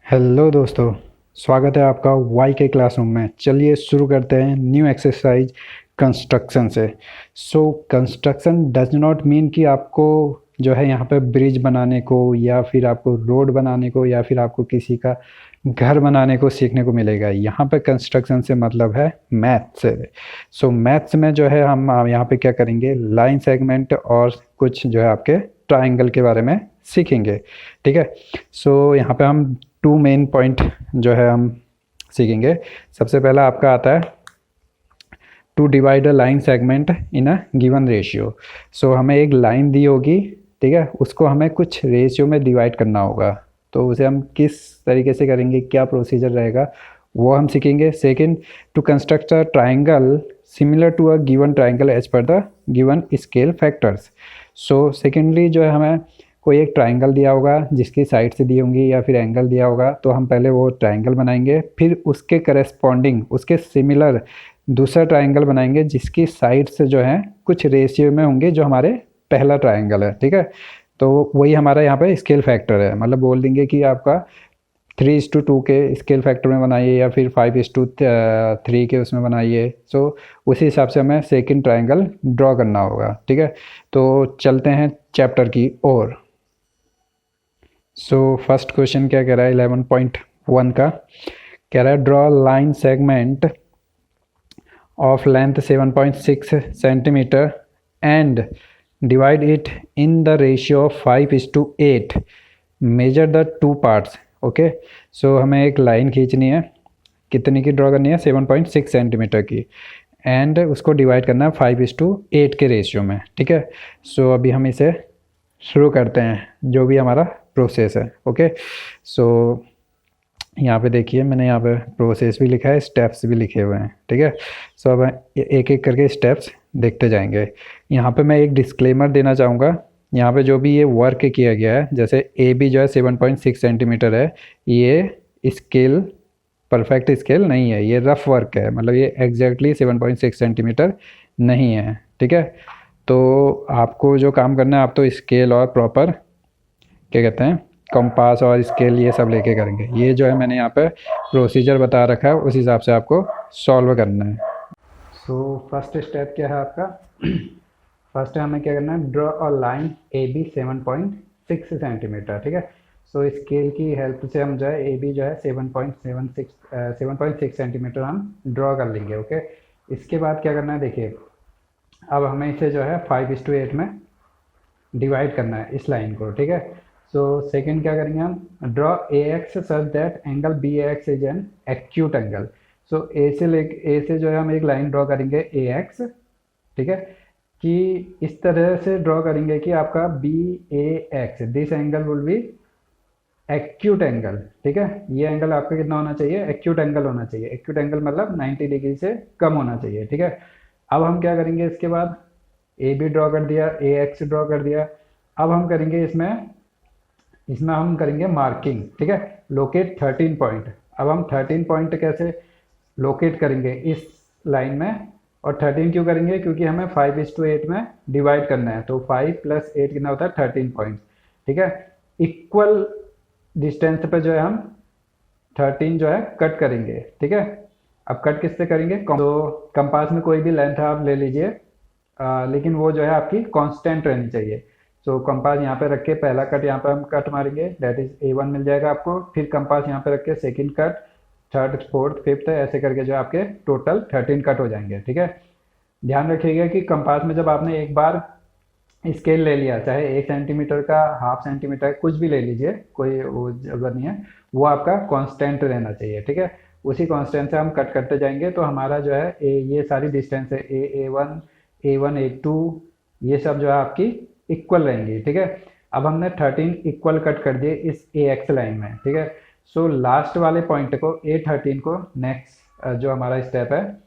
Hello दोस्तों। स्वागत है आपका वाई के क्लासरूम में। चलिए शुरू करते हैं न्यू एक्सरसाइज कंस्ट्रक्शन से। कंस्ट्रक्शन डज नॉट मीन कि आपको जो है यहाँ पे ब्रिज बनाने को या फिर आपको रोड बनाने को या फिर आपको किसी का घर बनाने को सीखने को मिलेगा। यहाँ पे कंस्ट्रक्शन से मतलब है मैथ से। मैथ्स में जो है हम यहाँ पे क्या करेंगे, लाइन सेगमेंट और कुछ जो है आपके ट्राइंगल के बारे में सीखेंगे। ठीक है। यहाँ पे हम टू मेन पॉइंट जो है हम सीखेंगे। सबसे पहला आपका आता है to divide a line segment in a given ratio. हमें एक लाइन दी होगी, ठीक है, उसको हमें कुछ रेशियो में डिवाइड करना होगा। तो उसे हम किस तरीके से करेंगे, क्या प्रोसीजर रहेगा, वो हम सीखेंगे। Second, to construct a triangle similar to a given triangle as per the given scale factors. Secondly जो है हमें कोई एक ट्राइंगल दिया होगा जिसकी साइड से दी होंगी या फिर एंगल दिया होगा, तो हम पहले वो ट्राइंगल बनाएंगे, फिर उसके करेस्पॉन्डिंग उसके सिमिलर दूसरा ट्राइंगल बनाएंगे जिसकी साइड से जो है कुछ रेशियो में होंगे जो हमारे पहला ट्राइंगल है। ठीक है। तो वही हमारा यहाँ पे स्केल फैक्टर है। मतलब बोल देंगे कि आपका 3:2 के स्केल फैक्टर में बनाइए या फिर 5:3 के उसमें बनाइए। उसी हिसाब से हमें सेकंड ट्राइंगल ड्रॉ करना होगा। ठीक है। तो चलते हैं चैप्टर की ओर। फर्स्ट क्वेश्चन क्या कह रहा है, 11.1 का कह रहा है draw line segment of length 7.6 centimetre and divide it in the ratio of 5:8। Measure the two parts. Okay. हमें एक लाइन खींचनी है, कितनी की ड्रॉ करनी है, 7.6 सेंटीमीटर की, एंड उसको डिवाइड करना है 5:8 के रेशियो में। ठीक है। अभी हम इसे शुरू करते हैं, जो भी हमारा प्रोसेस है। ओके। यहाँ पे देखिए मैंने यहाँ पे प्रोसेस भी लिखा है, स्टेप्स भी लिखे हुए हैं। ठीक है। अब एक एक करके स्टेप्स देखते जाएंगे। यहाँ पे मैं एक डिस्क्लेमर देना चाहूँगा। यहाँ पे जो भी ये वर्क किया गया है, जैसे ए बी जो है 7.6 सेंटीमीटर है, ये स्केल परफेक्ट स्केल नहीं है, ये रफ वर्क है। मतलब ये एग्जैक्टली 7.6 सेंटीमीटर नहीं है। ठीक है। तो आपको जो काम करना है, आप तो स्केल और प्रॉपर क्या कहते हैं कंपास और स्केल ये सब लेके करेंगे। ये जो है मैंने यहाँ पे प्रोसीजर बता रखा है, उस हिसाब से आपको सॉल्व करना है। फर्स्ट स्टेप क्या है आपका, फर्स्ट हमें क्या करना है, draw a line A B 7.6 centimetre. ठीक है। स्केल की हेल्प से हम जो है ए बी जो है 7.6 सेंटीमीटर हम ड्रॉ कर लेंगे। ओके। इसके बाद क्या करना है, देखिए अब हमें इसे जो है 5:8 में डिवाइड करना है इस लाइन को। ठीक है। सेकंड क्या करेंगे हम, draw A X such that angle B X is an acute angle. A से जो है हम एक लाइन ड्रॉ करेंगे ए एक्स। ठीक है। कि इस तरह से ड्रॉ करेंगे कि आपका B A X this angle will be acute angle. ठीक है। ये एंगल आपका कितना होना चाहिए, एक्यूट एंगल होना चाहिए। एक्यूट एंगल मतलब 90 डिग्री से कम होना चाहिए। ठीक है। अब हम क्या करेंगे, इसके बाद ए बी ड्रॉ कर दिया, ए एक्स ड्रॉ कर दिया। अब हम करेंगे इसमें हम करेंगे मार्किंग। ठीक है। Locate 13 point. अब हम 13 पॉइंट कैसे लोकेट करेंगे इस लाइन में, और 13 क्यों करेंगे, क्योंकि हमें 5:8 में डिवाइड करना है। तो 5 + 8 कितना होता है, 13 पॉइंट। ठीक है। इक्वल डिस्टेंस पे जो है हम 13 जो है कट करेंगे। ठीक है। अब कट किससे करेंगे, तो कंपास में कोई भी लेंथ आप ले लीजिए, लेकिन वो जो है आपकी कांस्टेंट रहनी चाहिए। कंपास यहाँ पे रख के पहला कट यहाँ पे हम कट मारेंगे, दैट इज A1 मिल जाएगा आपको। फिर कंपास यहाँ पे रख के second cut, third, fourth, fifth, ऐसे करके जो आपके टोटल 13 कट हो जाएंगे। ठीक है। ध्यान रखिएगा कि कंपास में जब आपने एक बार स्केल ले लिया, चाहे 1 सेंटीमीटर का, हाफ सेंटीमीटर, कुछ भी ले लीजिए, कोई वो जरूरत नहीं है, वो आपका कांस्टेंट रहना चाहिए। ठीक है। उसी कांस्टेंट से हम कट करते जाएंगे। तो हमारा जो है ये सारी डिस्टेंस है A1 A2 ये सब जो है आपकी इक्वल रहेंगी। ठीक है। अब हमने 13 इक्वल कट कर दिए इस AX लाइन में। ठीक है। लास्ट वाले पॉइंट को A13 को, नेक्स्ट जो हमारा स्टेप है,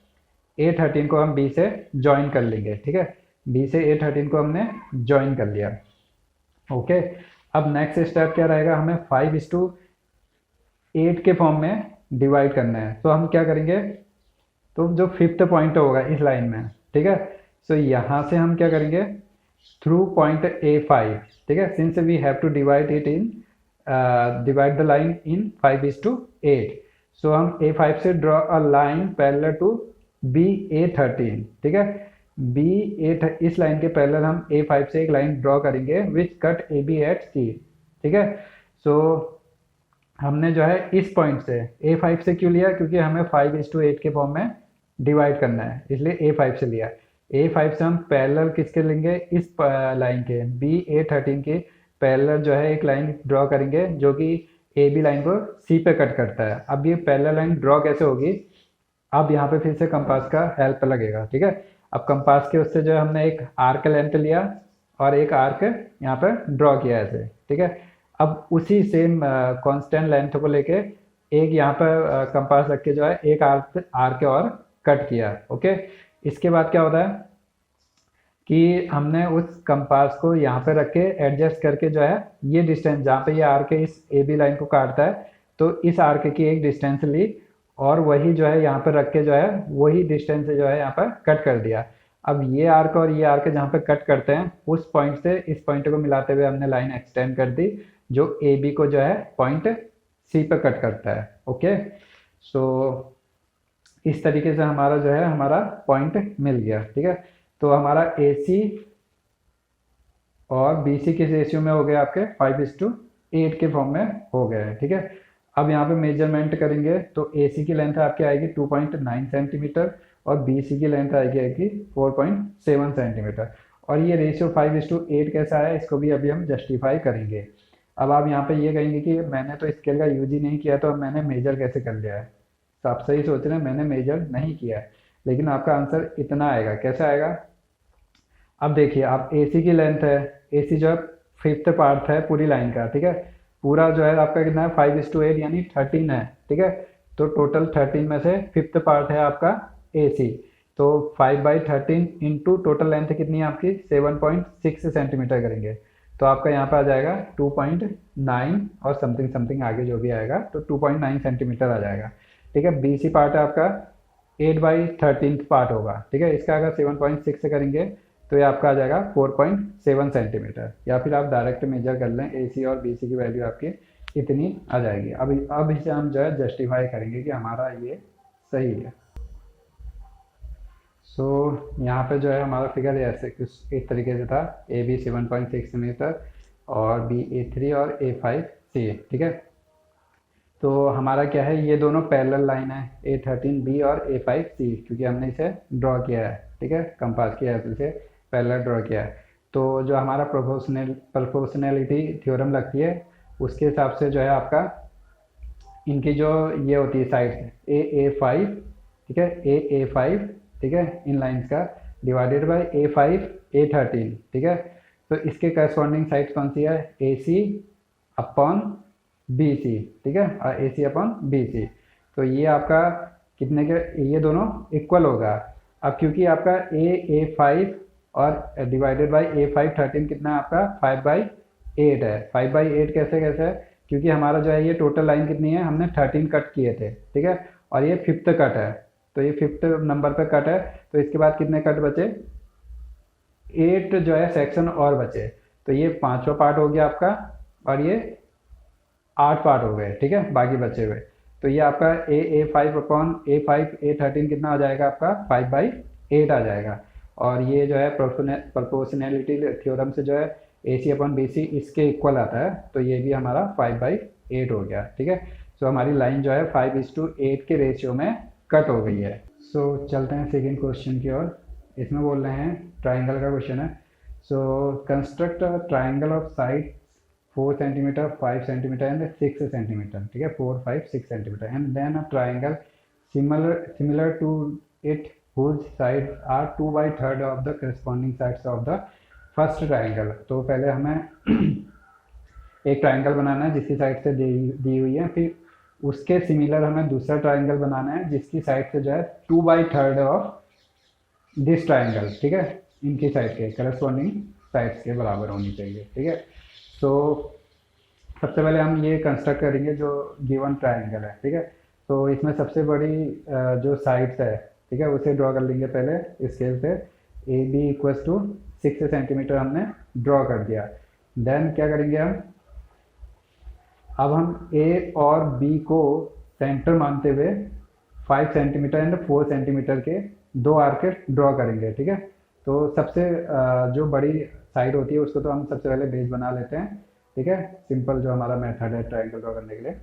A13 को हम B से ज्वाइन कर लेंगे। ठीक है। B से A13 को हमने ज्वाइन कर लिया। ओके। अब नेक्स्ट स्टेप क्या रहेगा, हमें 5:8 के फॉर्म में डिवाइड करना है। तो हम क्या करेंगे, तो जो फिफ्थ पॉइंट होगा इस लाइन में, ठीक है, यहाँ से हम क्या करेंगे, थ्रू पॉइंट A5। ठीक है। Since we have to divide it in divide the line in 5:8। So हम A5 से draw a line parallel to BA13, ठीक है। इस लाइन के पैरेलल हम A5 से एक लाइन ड्रॉ करेंगे which cut AB at C, ठीक है। सो हमने जो है इस पॉइंट से A5 से क्यों लिया, क्योंकि हमें 5:8 के फॉर्म में डिवाइड करना है, इसलिए A5 से लिया। A5 से हम पैरेलल किसके लेंगे, इस लाइन के BA13 के पैरेलल जो है एक लाइन ड्रॉ करेंगे जो कि AB लाइन को C पे कट करता है। अब ये पैरेलल लाइन ड्रॉ कैसे होगी, अब यहाँ पे फिर से कंपास का हेल्प लगेगा, ठीक है। अब कंपास के उससे जो है हमने एक आर्क लेंथ लिया और एक आर्क यहाँ पे ड्रॉ किया ऐसे, ठीक है। अब उसी सेम कांस्टेंट लेंथ को लेके एक यहाँ पर कंपास रख के जो है एक आर्क और कट किया, ओके। इसके बाद क्या होता है कि हमने उस कंपास को यहाँ पे रख के एडजस्ट करके जो है ये डिस्टेंस जहाँ पे ये आर्क इस AB लाइन को काटता है, तो इस आर्क की एक डिस्टेंस ली और वही जो है यहाँ पर रख के जो है वही डिस्टेंस जो है यहाँ पर कट कर दिया। अब ये आर्क और ये आर्क जहाँ पे कट करते हैं उस पॉइंट से इस पॉइंट को मिलाते हुए हमने लाइन एक्सटेंड कर दी जो AB को जो है पॉइंट C पे कट करता है, ओके। सो इस तरीके से हमारा जो है हमारा पॉइंट मिल गया, ठीक है। तो हमारा AC और BC किस रेशियो में हो गया, आपके 5:8 के फॉर्म में हो गए हैं, ठीक है। अब यहाँ पे मेजरमेंट करेंगे तो AC की लेंथ आपकी आएगी 2.9 सेंटीमीटर और BC की लेंथ आएगी 4.7 सेंटीमीटर। और ये रेशियो 5:8 कैसा है, इसको भी अभी हम जस्टिफाई करेंगे। अब आप यहाँ पे ये कहेंगे कि मैंने तो स्केल का यूज ही नहीं किया तो अब मैंने मेजर कैसे कर लिया है। तो आप सही सोच रहे हैं, मैंने मेजर नहीं किया है, लेकिन आपका आंसर इतना आएगा। कैसा आएगा, अब देखिए आप AC की लेंथ है, AC जो है 5th पार्ट है पूरी लाइन का, ठीक है। पूरा जो है आपका कितना है 5:8 यानी 13 है, ठीक है। तो टोटल 13 में से 5th पार्ट है आपका AC, तो 5/13 इंटू टोटल लेंथ कितनी है आपकी 7.6 सेंटीमीटर करेंगे तो आपका यहाँ पे आ जाएगा 2.9 और समथिंग समथिंग आगे जो भी आएगा तो 2.9 सेंटीमीटर आ जाएगा, ठीक है। BC पार्ट है आपका 8/13 पार्ट होगा, ठीक है। इसका अगर 7.6 से करेंगे तो ये आपका आ जाएगा 4.7 सेंटीमीटर, या फिर आप डायरेक्ट मेजर कर लें AC और BC की वैल्यू आपकी इतनी आ जाएगी। अब इसे हम जो है जस्टिफाई करेंगे कि हमारा ये सही है। सो यहाँ पे जो है हमारा फिगर ऐसे कुछ इस तरीके से था, AB 7.6 सेंटीमीटर और BA3 और A5 C, ठीक है। तो हमारा क्या है, ये दोनों पैरेलल लाइन है A13B और A5 C, क्योंकि हमने इसे ड्रॉ किया है, ठीक है, कंपास किया है, इसे पैरेलल ड्रॉ किया है। तो जो हमारा प्रोपोर्शनैलिटी थ्योरम लगती है उसके हिसाब से जो है आपका इनकी जो ये होती है साइड्स A5, ठीक है, A5, ठीक है, इन लाइंस का डिवाइडेड बाय A5 A13, ठीक है। तो इसके करस्पॉन्डिंग साइड कौन सी है, AC अपॉन BC, ठीक है, और AC अपॉन BC। तो ये आपका कितने के, ये दोनों इक्वल होगा। अब क्योंकि आपका A5 और डिवाइडेड बाय A5 13 कितना है आपका 5/8 है। 5/8 कैसे कैसे है, क्योंकि हमारा जो है ये टोटल लाइन कितनी है, हमने 13 कट किए थे, ठीक है, और ये 5th कट है, तो ये 5th नंबर पे कट है। तो इसके बाद कितने कट बचे, 8 जो है सेक्शन और बचे, तो ये 5वां पार्ट हो गया आपका और ये 8 पार्ट हो गए, ठीक है, बाकी बचे हुए। तो ये आपका A5 अपॉन A5 A13 कितना आ जाएगा आपका 5/8 आ जाएगा। और ये जो है प्रोपोर्शनैलिटी थ्योरम से जो है AC अपॉन BC इसके इक्वल आता है, तो ये भी हमारा 5/8 हो गया, ठीक है। सो हमारी लाइन जो है 5:8 के रेशियो में कट हो गई है। सो चलते हैं सेकेंड क्वेश्चन की ओर। इसमें बोल रहे हैं ट्राइंगल का क्वेश्चन है। So construct a triangle of side 4 centimetre 5 centimetre and 6 centimetre, ठीक है, 4 5 6 centimetre and then a triangle similar to it whose sides are 2/3 of the corresponding sides of the first triangle। तो पहले हमें एक triangle बनाना है जिसकी side से दी हुई है, फिर उसके सिमिलर हमें दूसरा ट्राइंगल बनाना है जिसकी साइड से जो है 2/3 ऑफ दिस ट्राइंगल, ठीक है, इनकी साइड के करस्पॉन्डिंग साइड्स के बराबर होनी चाहिए, ठीक है। तो सबसे पहले हम ये कंस्ट्रक्ट करेंगे जो गिवन ट्राइंगल है, ठीक है। तो इसमें सबसे बड़ी जो साइड्स है, ठीक है, उसे ड्रॉ कर लेंगे पहले स्केल से। AB = 6 सेंटीमीटर हमने ड्रॉ कर दिया। देन क्या करेंगे हम, अब हम ए और बी को सेंटर मानते हुए 5 सेंटीमीटर एंड 4 सेंटीमीटर के दो आर्क ड्रॉ करेंगे, ठीक है। तो सबसे जो बड़ी साइड होती है उसको तो हम सबसे पहले बेस बना लेते हैं, ठीक है। सिंपल जो हमारा मेथड है ट्रायंगल ड्रॉ करने के लिए।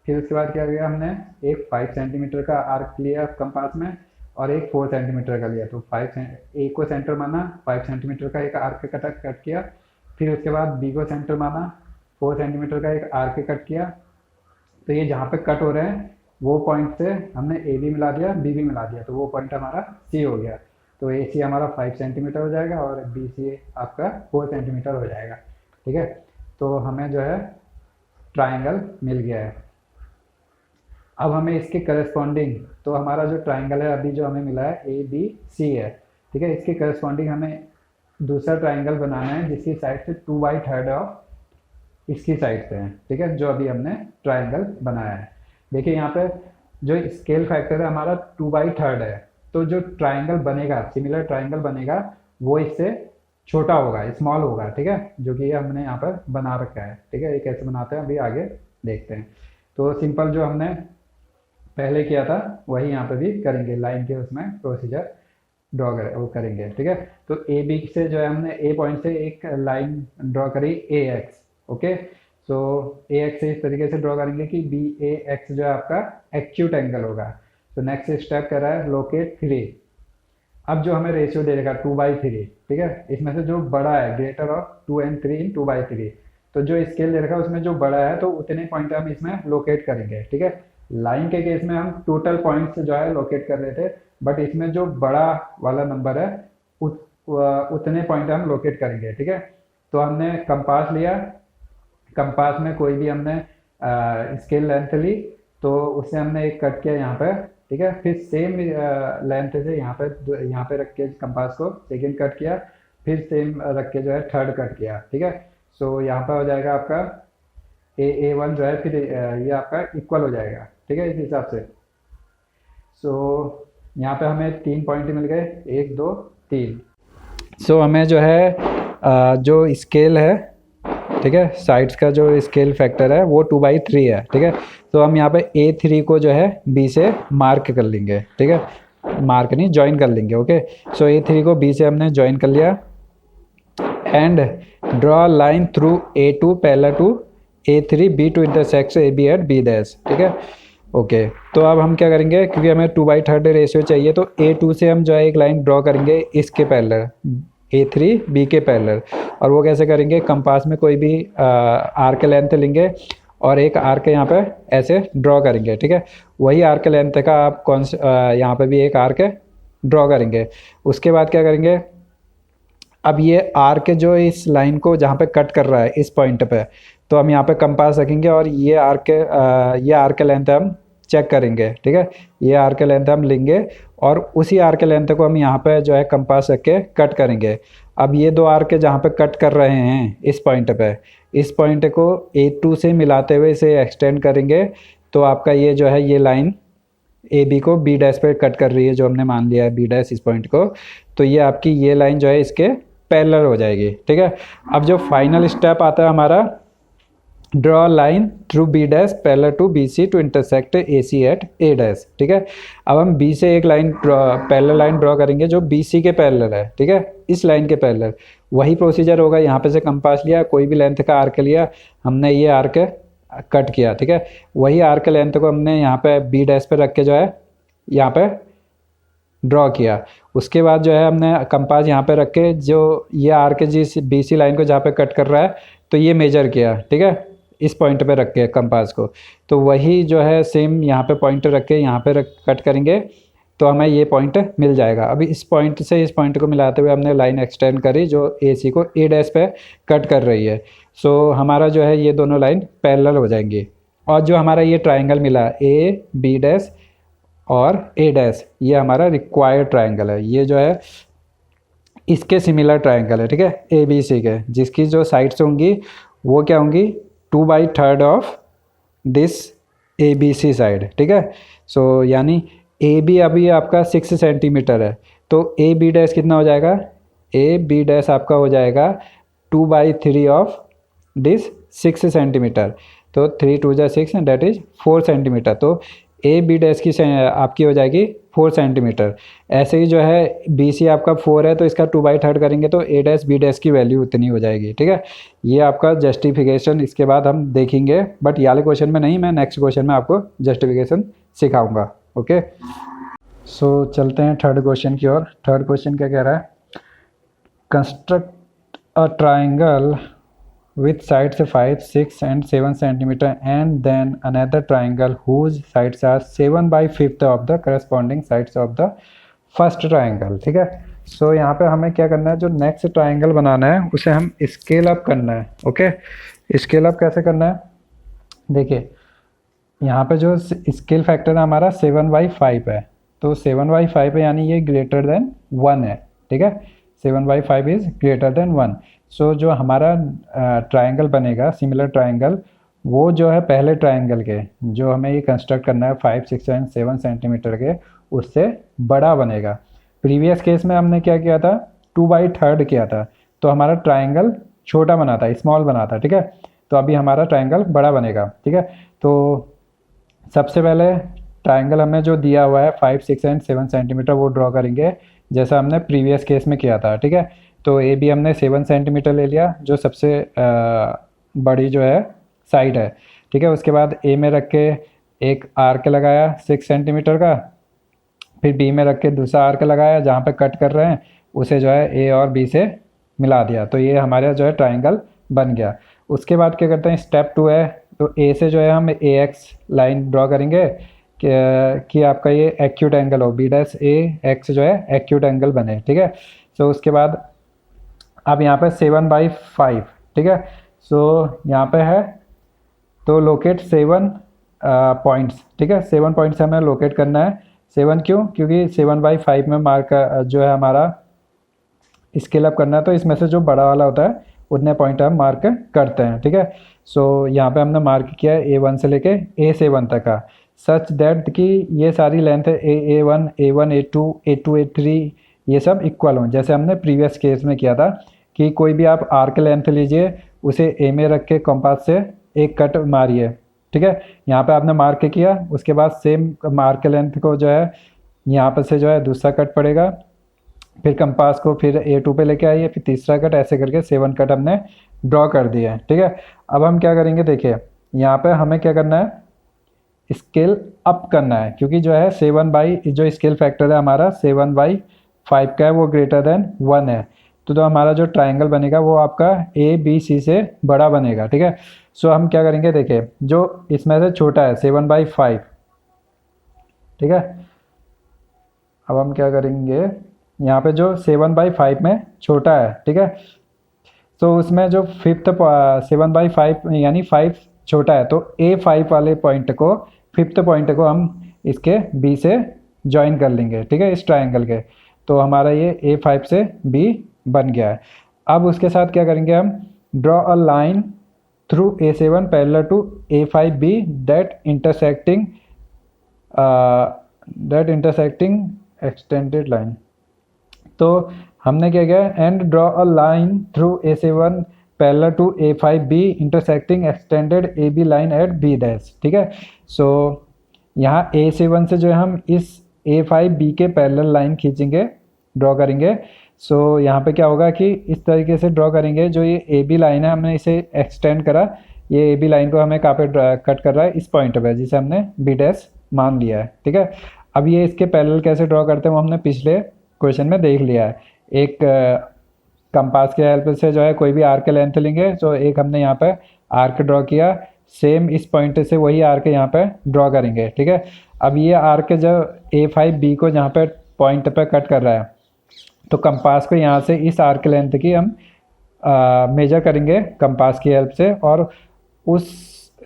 फिर उसके बाद क्या किया हमने, एक 5 सेंटीमीटर का आर्क लिया कंपास में और एक 4 सेंटीमीटर का लिया। तो 5 ए को सेंटर माना, 5 सेंटीमीटर का एक आर्क कट किया। फिर उसके बाद बी को सेंटर माना, 4 सेंटीमीटर का एक आर्क कट किया। तो ये जहाँ पे कट हो रहे हैं वो पॉइंट से हमने ए भी मिला दिया, बी भी मिला दिया, तो वो पॉइंट हमारा सी हो गया। तो ए सी हमारा 5 सेंटीमीटर हो जाएगा और बी सी आपका 4 सेंटीमीटर हो जाएगा, ठीक है। तो हमें जो है ट्राइंगल मिल गया है। अब हमें इसके करस्पॉन्डिंग, तो हमारा जो ट्राइंगल है अभी जो हमें मिला है ए बी सी है, ठीक है। इसके करस्पॉन्डिंग हमें दूसरा ट्राइंगल बनाना है जिसकी साइड से 2/3 ऑफ इसकी साइड से है, ठीक है, जो अभी हमने ट्राइंगल बनाया है। देखिए यहाँ पे जो स्केल फैक्टर है हमारा 2/3 है, तो जो ट्राइंगल बनेगा, सिमिलर ट्राइंगल बनेगा, वो इससे छोटा होगा, स्मॉल होगा, ठीक है, जो कि हमने यहाँ पर बना रखा है, ठीक है। ये कैसे बनाते हैं अभी आगे देखते हैं। तो सिंपल जो हमने पहले किया था वही यहाँ पे भी करेंगे, लाइन के उसमें प्रोसीजर ड्रॉ करेंगे, ठीक है। तो ए बी से जो है हमने ए पॉइंट से एक लाइन ड्रॉ करी ए एक्स, ओके। सो ए एक्स इस तरीके से ड्रॉ करेंगे कि बी ए एक्स जो है आपका एक्यूट एंगल होगा। तो नेक्स्ट स्टेप कर रहा है लोकेट 3। अब जो हमें रेशियो दे देगा 2/3, ठीक है, इसमें से जो बड़ा है ग्रेटर ऑफ 2 and 3 इन 2/3, तो जो स्केल दे रखा है उसमें जो बड़ा है तो उतने पॉइंट हम इसमें लोकेट करेंगे, ठीक है। लाइन के केस में हम टोटल पॉइंट्स जो है लोकेट कर रहे थे, बट इसमें जो बड़ा वाला नंबर है उतने पॉइंट हम लोकेट करेंगे, ठीक है। तो हमने कंपास लिया, कंपास में कोई भी हमने स्केल लेंथ ली, तो उससे हमने एक कट किया यहाँ पे, ठीक है। फिर सेम लेंथ से यहाँ पे रख के कंपास को सेकेंड कट किया, फिर सेम रख के जो है थर्ड कट किया, ठीक है। सो यहाँ पर हो जाएगा आपका A1 जो है, फिर ये आपका इक्वल हो जाएगा, ठीक है, इस हिसाब से। सो यहाँ पे हमें 3 पॉइंट मिल गए, 1 2 3। सो हमें जो है जो स्केल है, ठीक है, साइड्स का जो स्केल फैक्टर है वो 2/3 है, ठीक है। तो हम यहाँ पे A3 को जो है B से मार्क कर लेंगे, ठीक है, मार्क नहीं ज्वाइन कर लेंगे, ओके। सो A3 को B से हमने ज्वाइन कर लिया and draw line through A2 parallel to A3 B2 intersects AB at B dash, ठीक है, ओके। तो अब हम क्या करेंगे, क्योंकि हमें 2/3 रेशियो चाहिए, तो A2 से हम जो है एक लाइन ड्रॉ करेंगे इसके पैरेलल, A3 B के पैरेलल। और वो कैसे करेंगे, कंपास में कोई भी आर्क लेंथ लेंगे और एक आर्क यहाँ पे ऐसे ड्रॉ करेंगे, ठीक है। वही आर्क लेंथ का आप यहाँ पे भी एक आर्क ड्रॉ करेंगे। उसके बाद क्या करेंगे, अब ये आर्क जो इस लाइन को जहाँ पे कट कर रहा है इस पॉइंट पे, तो हम यहाँ पे कंपास रखेंगे और ये आर्क लेंथ हम चेक करेंगे, ठीक है। ये आर्क लेंथ हम लेंगे और उसी आर्क लेंथ को हम यहाँ पे जो है कंपास रख के कट करेंगे। अब ये दो आर्क जहाँ पे कट कर रहे हैं इस पॉइंट पे, इस पॉइंट को A2 से मिलाते हुए इसे एक्सटेंड करेंगे, तो आपका ये जो है ये लाइन AB को B डैश पे कट कर रही है, जो हमने मान लिया है B डैश इस पॉइंट को, तो ये आपकी ये लाइन जो है इसके पैरेलल हो जाएगी, ठीक है। अब जो फाइनल स्टेप आता है हमारा, draw line through B dash parallel to BC to intersect AC at A dash, ठीक है। अब हम B से एक लाइन पैरेलल लाइन ड्रॉ करेंगे जो BC के पैरेलल है, ठीक है, इस लाइन के पैरेलल। वही प्रोसीजर होगा, यहाँ पे से कंपास लिया, कोई भी लेंथ का आर्क लिया, हमने ये आर्क कट किया, ठीक है। वही आर्क लेंथ को हमने यहाँ पे B डैश पे रख के जो है यहाँ पे ड्रॉ किया। उसके बाद जो है हमने कंपास यहाँ पे रख के जो ये आर्क जिस BC लाइन को जहाँ पे कट कर रहा है, तो ये मेजर किया, ठीक है, इस पॉइंट पे रख के कंपास को। तो वही जो है सेम यहाँ पे पॉइंट रख के यहाँ पे कट करेंगे, तो हमें ये पॉइंट मिल जाएगा। अभी इस पॉइंट से इस पॉइंट को मिलाते हुए हमने लाइन एक्सटेंड करी जो AC को A डैश पे कट कर रही है। सो हमारा जो है ये दोनों लाइन पैरेलल हो जाएंगी। और जो हमारा ये ट्राइंगल मिला A B डैश और A डैश, ये हमारा रिक्वायर्ड ट्राइंगल है, ये जो है इसके सिमिलर ट्राइंगल है, ठीक है, ABC के, जिसकी जो साइड्स होंगी वो क्या होंगी, 2/3 ऑफ दिस ABC साइड, ठीक है। सो यानी AB अभी आपका 6 सेंटीमीटर है, तो AB डैश कितना हो जाएगा, AB डैश आपका हो जाएगा 2/3 ऑफ दिस 6 सेंटीमीटर। तो 3 2 जा 6 डेट इज़ 4 सेंटीमीटर। तो ए बी डैश की आपकी हो जाएगी 4 सेंटीमीटर। ऐसे ही जो है बी सी आपका 4 है तो इसका 2/3 करेंगे तो ए डैश बी डैश की वैल्यू उतनी हो जाएगी। ठीक है, ये आपका जस्टिफिकेशन इसके बाद हम देखेंगे, बट ये वाले क्वेश्चन में नहीं, मैं नेक्स्ट क्वेश्चन में आपको जस्टिफिकेशन सिखाऊंगा। ओके, सो चलते हैं थर्ड क्वेश्चन की ओर। थर्ड क्वेश्चन क्या कह रहा है, construct a triangle with sides 5, 6 and 7 centimeter and then another triangle whose sides are 7/5 of the corresponding sides of the first triangle। ठीक है, सो यहाँ पे हमें क्या करना है, जो नेक्स्ट ट्राइंगल बनाना है उसे हम स्केल अप करना है। ओके, स्केल अप कैसे करना है, देखिए यहाँ पे जो स्केल फैक्टर है हमारा 7/5 है, तो 7/5 है यानी ये ग्रेटर देन 1 है। ठीक है, 7/5 इज़ ग्रेटर देन 1। सो जो हमारा ट्राइंगल बनेगा, सिमिलर ट्राइंगल, वो जो है पहले ट्राइंगल के जो हमें ये कंस्ट्रक्ट करना है 5, 6 एंड 7 सेंटीमीटर के, उससे बड़ा बनेगा। प्रीवियस केस में हमने क्या किया था, 2/3 किया था, तो हमारा ट्राइंगल छोटा बना था, स्मॉल बना था। ठीक है, तो अभी हमारा ट्राइंगल बड़ा बनेगा। ठीक है, तो सबसे पहले ट्राइंगल हमें जो दिया हुआ है 5, 6 एंड 7 सेंटीमीटर वो ड्रॉ करेंगे जैसा हमने प्रीवियस केस में किया था। ठीक है, तो ए बी हमने 7 सेंटीमीटर ले लिया, जो सबसे बड़ी जो है साइड है। ठीक है, उसके बाद ए में रख के एक आर्क लगाया 6 सेंटीमीटर का, फिर बी में रख के दूसरा आर्क लगाया, जहाँ पे कट कर रहे हैं उसे जो है ए और बी से मिला दिया, तो ये हमारा जो है ट्राइंगल बन गया। उसके बाद क्या करते हैं, स्टेप 2 है, तो ए से जो है हम ए एक्स लाइन ड्रॉ करेंगे कि आपका ये एक्यूट एंगल हो, बी डैश ए एक्स जो है एक्यूट एंगल बने। ठीक है, तो उसके बाद अब यहाँ पे 7/5। ठीक है, सो यहाँ पे है तो लोकेट 7 पॉइंट्स। ठीक है, 7 पॉइंट्स हमें लोकेट करना है। 7 क्यों, क्योंकि 7/5 में मार्क जो है हमारा स्केल अप करना है, तो इसमें से जो बड़ा वाला होता है उतने पॉइंट हम मार्क करते हैं। ठीक है, सो यहाँ पे हमने मार्क किया है A1 से लेके A7 तक का, सच दैट कि ये सारी लेंथ है A1, A1, A2, A2, A3 ये सब इक्वल हों, जैसे हमने प्रीवियस केस में किया था कि कोई भी आप आर्क लेंथ लीजिए, उसे ए में रख के कंपास से एक कट मारिए। ठीक है, यहाँ पे आपने मार्क किया, उसके बाद सेम मार्क लेंथ को जो है यहाँ पर से जो है दूसरा कट पड़ेगा, फिर कंपास को फिर A2 पे लेके आइए, फिर तीसरा कट, ऐसे करके 7 कट हमने ड्रॉ कर दिए हैं। ठीक है, अब हम क्या करेंगे, देखिए यहाँ पे हमें क्या करना है, स्केल अप करना है, क्योंकि जो है 7 जो स्केल फैक्टर है हमारा 7/5 का है, वो ग्रेटर देन 1 है, तो हमारा जो ट्राइंगल बनेगा वो आपका ए बी सी से बड़ा बनेगा। ठीक है, सो हम क्या करेंगे, देखिए जो इसमें से छोटा है 7/5। ठीक है, अब हम क्या करेंगे, यहाँ पे जो 7/5 में छोटा है, ठीक है, तो उसमें जो 7/5 यानी 5 छोटा है, तो A5 वाले पॉइंट को, 5th पॉइंट को हम इसके B से ज्वाइन कर लेंगे। ठीक है, इस ट्राइंगल के, तो हमारा ये A5 से B बन गया है। अब उसके साथ क्या करेंगे, हम draw a line through A7 parallel to A5B that intersecting extended line. तो हमने क्या किया, and draw a line through A7 parallel to A5B intersecting extended AB line at B dash. ठीक है, सो यहाँ A7 से जो है हम इस A5B के पैरेलल लाइन खींचेंगे, ड्रॉ करेंगे। सो यहाँ पे क्या होगा कि इस तरीके से ड्रॉ करेंगे, जो ये AB लाइन है हमने इसे एक्सटेंड करा, ये AB लाइन को हमें कहाँ पे कट कर रहा है, इस पॉइंट पे, जिसे हमने B डैश मान लिया है। ठीक है, अब ये इसके पैरेलल कैसे ड्रॉ करते हैं वो हमने पिछले क्वेश्चन में देख लिया है। एक कंपास के हेल्प से जो है कोई भी आर्क लेंथ लेंगे, तो एक हमने यहाँ पे आर्क ड्रॉ किया, सेम इस पॉइंट से वही आर्क यहाँ पे ड्रॉ करेंगे। ठीक है, अब ये आर्क जो A5B को जहाँ पे पॉइंट पे कट कर रहा है, तो कंपास को यहाँ से इस आर्क लेंथ की हम मेजर करेंगे कंपास की हेल्प से, और उस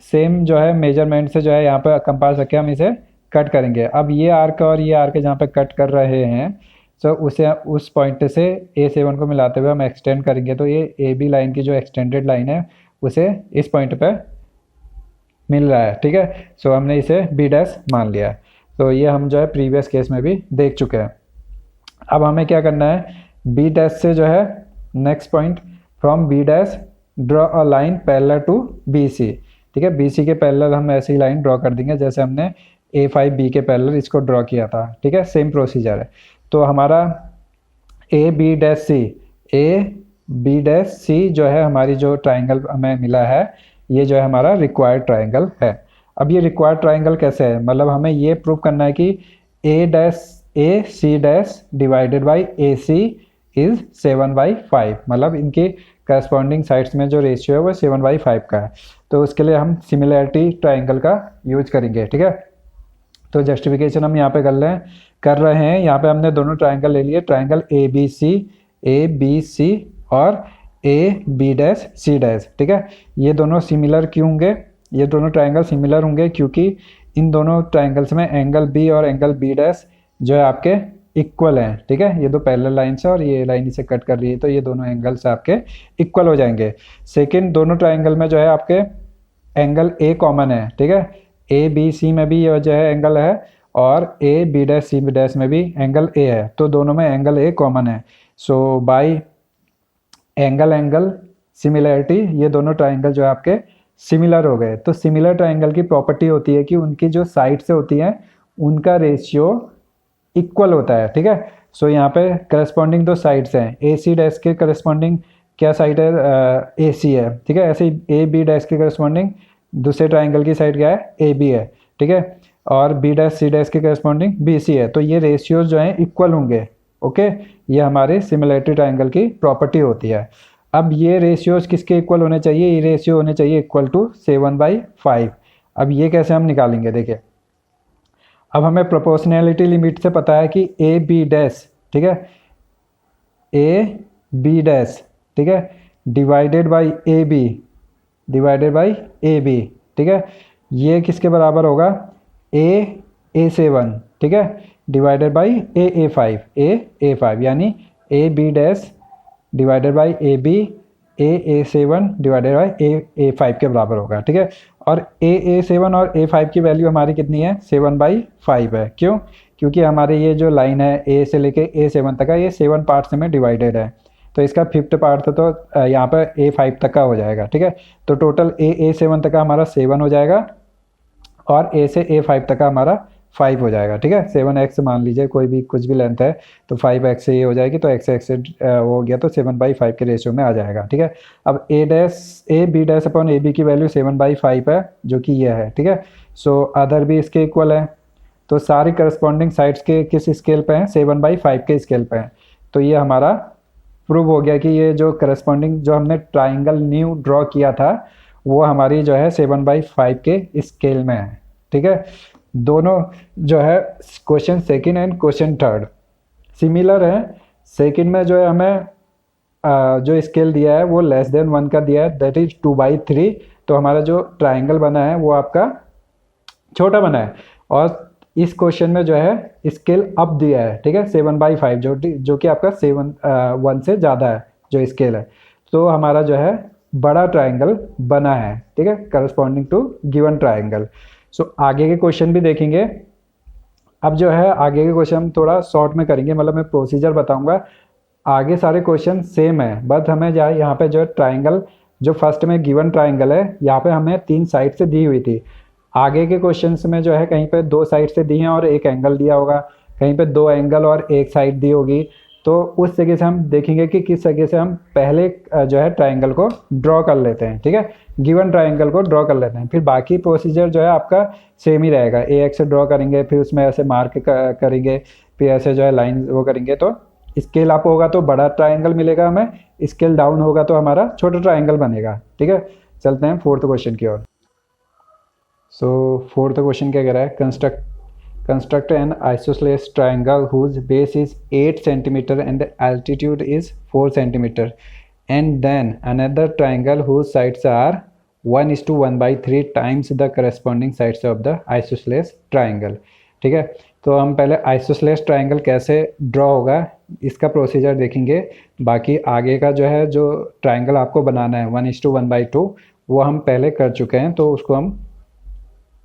सेम जो है मेजरमेंट से जो है यहाँ पे कंपास रख के हम इसे कट करेंगे। अब ये आर्क और ये आर्क जहाँ पे कट कर रहे हैं, तो उसे उस पॉइंट से A7 को मिलाते हुए हम एक्सटेंड करेंगे, तो ये AB लाइन की जो एक्सटेंडेड लाइन है उसे इस पॉइंट पे मिल रहा है। ठीक है, सो हमने इसे B डैश मान लिया है। तो ये हम जो है प्रीवियस केस में भी देख चुके हैं। अब हमें क्या करना है, B डैश से जो है next point, from B dash draw a line parallel to BC। ठीक है। BC के पैरेलल हम ऐसी लाइन ड्रॉ कर देंगे जैसे हमने A5B के पैरेलल इसको ड्रॉ किया था, ठीक है। सेम प्रोसीजर है। तो हमारा A B' C जो है हमारी जो ट्राइंगल हमें मिला है, ये जो है हमारा रिक्वायर्ड ट्राइंगल है। अब ये रिक्वायर्ड ट्राइंगल कैसे है, मतलब हमें ये प्रूव करना है कि AC' divided by AC is 7/5, मतलब इनकी करस्पॉन्डिंग साइड्स में जो रेशियो है वो 7/5 का है। तो उसके लिए हम सिमिलैरिटी ट्राइंगल का यूज करेंगे, ठीक है। तो जस्टिफिकेशन हम यहाँ पे कर रहे हैं। यहाँ पे हमने दोनों ट्राइंगल ले लिए, ट्राइंगल ABC और AB', ठीक है। ये दोनों सिमिलर क्यों होंगे, ये दोनों ट्राइंगल सिमिलर होंगे क्योंकि इन दोनों ट्राइंगल्स में एंगल B और एंगल B' जो है आपके इक्वल हैं, ठीक है। ये दो पैरेलल लाइन्स है और ये लाइन इसे कट कर रही है, तो ये दोनों एंगल्स आपके इक्वल हो जाएंगे। सेकंड, दोनों ट्राइंगल में जो है आपके एंगल A कॉमन है, ठीक है। ABC में भी ये जो है एंगल है और AB', में भी एंगल A है, तो दोनों में एंगल A कॉमन है। सो बाय एंगल सिमिलैरिटी ये दोनों ट्राइंगल जो है आपके सिमिलर हो गए। तो सिमिलर ट्राइंगल की प्रॉपर्टी होती है कि उनकी जो साइड से होती हैं उनका रेशियो इक्वल होता है, ठीक है। सो यहाँ पे करस्पॉन्डिंग दो साइड्स हैं, AC' के करस्पॉन्डिंग क्या साइड है, AC है, ठीक है। ऐसे ही AB' के करस्पॉन्डिंग दूसरे ट्राइंगल की साइड क्या है, AB है, ठीक है। और B', C' के करस्पॉन्डिंग BC है। तो ये रेशियोज जो हैं इक्वल होंगे, ओके। ये हमारे सिमिलैरिटी ट्राइंगल की प्रॉपर्टी होती है। अब ये रेशियोज किसके इक्वल होने चाहिए, ये रेशियो होने चाहिए इक्वल टू 7/5। अब ये कैसे हम निकालेंगे, देखिए। अब हमें प्रोपोर्शनैलिटी लिमिट से पता है कि AB', ठीक है, AB', ठीक है, डिवाइडेड बाई AB, ठीक है, ये किसके बराबर होगा, A7, ठीक है, डिवाइडेड बाई A5, यानी AB' divided by A7 divided by A5 के बराबर होगा, ठीक है। और A7 और A5 की वैल्यू हमारी कितनी है, 7/5 है। क्यों, क्योंकि हमारे ये जो लाइन है A से लेके A7 तक का, ये 7 पार्ट्स में डिवाइडेड है, तो इसका 5th पार्ट तो यहाँ पर A5 तक का हो जाएगा, ठीक है। तो टोटल A7 तक का हमारा 7 हो जाएगा और A से A5 तक का हमारा 5 हो जाएगा, ठीक है। 7x मान लीजिए, कोई भी कुछ भी लेंथ है, तो 5x से ये हो जाएगी, तो x से हो गया, तो 7/5 के रेशियो में आ जाएगा, ठीक है। अब AB' अपॉन AB की वैल्यू 7/5 है, जो कि ये है, ठीक है। सो अदर भी इसके इक्वल है, तो सारी करस्पॉन्डिंग साइड्स के किस स्केल पे हैं, 7/5 के स्केल पे हैं। तो ये हमारा प्रूव हो गया कि ये जो करस्पॉन्डिंग जो हमने ट्राइंगल न्यू ड्रॉ किया था वो हमारी जो है 7/5 के स्केल में है, ठीक है। दोनों जो है question second and question third similar है। सेकंड में जो है हमें जो स्केल दिया है वो <1 का दिया है, दैट इज 2/3। तो हमारा जो ट्राइंगल बना है वो आपका छोटा बना है। और इस क्वेश्चन में जो है स्केल अप दिया है, ठीक है, 7/5, जो कि आपका 1 से ज़्यादा है जो स्केल है। तो हमारा जो है बड़ा ट्राइंगल बना है, ठीक है, करस्पॉन्डिंग टू गिवन ट्राइंगल। सो आगे के क्वेश्चन भी देखेंगे। अब जो है आगे के क्वेश्चन हम थोड़ा शॉर्ट में करेंगे, मतलब मैं प्रोसीजर बताऊंगा। आगे सारे क्वेश्चन सेम है, बट हमें जो है यहाँ पे जो ट्राइंगल जो फर्स्ट में गिवन ट्राइंगल है, यहाँ पे हमें 3 साइड से दी हुई थी। आगे के क्वेश्चंस में जो है कहीं पे 2 साइड से दी हैं और एक एंगल दिया होगा, कहीं पे 2 एंगल और एक साइड दी होगी। तो उस जगह से हम देखेंगे कि किस जगह से हम पहले जो है ट्राइंगल को ड्रॉ कर लेते हैं, ठीक है, गिवन ट्राइंगल को ड्रॉ कर लेते हैं। फिर बाकी प्रोसीजर जो है आपका सेम ही रहेगा, AX से ड्रॉ करेंगे, फिर उसमें ऐसे मार्क करेंगे, फिर ऐसे जो है लाइन वो करेंगे। तो स्केल अप होगा तो बड़ा ट्राइंगल मिलेगा हमें, स्केल डाउन होगा तो हमारा छोटा ट्राइंगल बनेगा, ठीक है। चलते हैं 4th क्वेश्चन की ओर। सो 4th क्वेश्चन क्या कह रहा है, construct an isosceles triangle whose base is 8 cm and altitude is 4 cm, and then another triangle whose sides are 1:1/3 times the corresponding sides of the isosceles triangle, ठीक है। तो हम पहले आइसोसेलेस ट्राइंगल कैसे ड्रॉ होगा इसका प्रोसीजर देखेंगे। बाकी आगे का जो है जो ट्राइंगल आपको बनाना है 1:1/2 वो हम पहले कर चुके हैं, तो उसको हम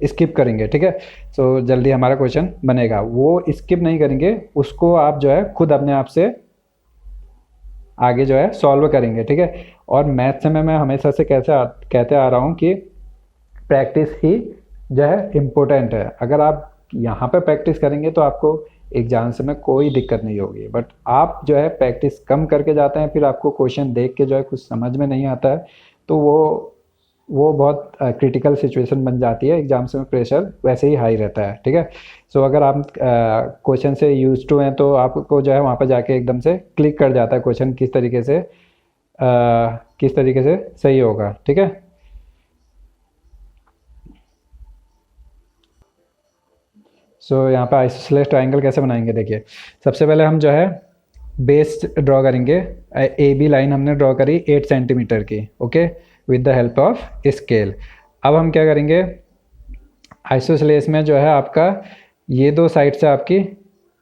स्किप करेंगे, ठीक है। सो जल्दी हमारा क्वेश्चन बनेगा, वो स्किप नहीं करेंगे, उसको आप जो है खुद अपने आप से आगे जो है सॉल्व करेंगे, ठीक है। और मैथ्स में मैं हमेशा से कहते आ रहा हूँ कि प्रैक्टिस ही जो है इम्पोर्टेंट है। अगर आप यहाँ पे प्रैक्टिस करेंगे तो आपको एग्जाम्स में कोई दिक्कत नहीं होगी, बट आप जो है प्रैक्टिस कम करके जाते हैं, फिर आपको क्वेश्चन देख के जो है कुछ समझ में नहीं आता है, तो वो बहुत क्रिटिकल सिचुएशन बन जाती है। एग्जाम्स में प्रेशर वैसे ही हाई रहता है, ठीक है। सो अगर आप क्वेश्चन से यूज टू हैं तो आपको जो है वहाँ पर जाके एकदम से क्लिक कर जाता है क्वेश्चन किस तरीके से सही होगा, ठीक है। सो यहाँ पे आइसोसेलेस ट्राइंगल कैसे बनाएंगे, देखिए सबसे पहले हम जो है बेस ड्रॉ करेंगे। ए बी लाइन हमने ड्रॉ करी 8 सेंटीमीटर की, okay, with the help of scale. अब हम क्या करेंगे, आइसोसेलेस में जो है आपका ये दो साइड से आपकी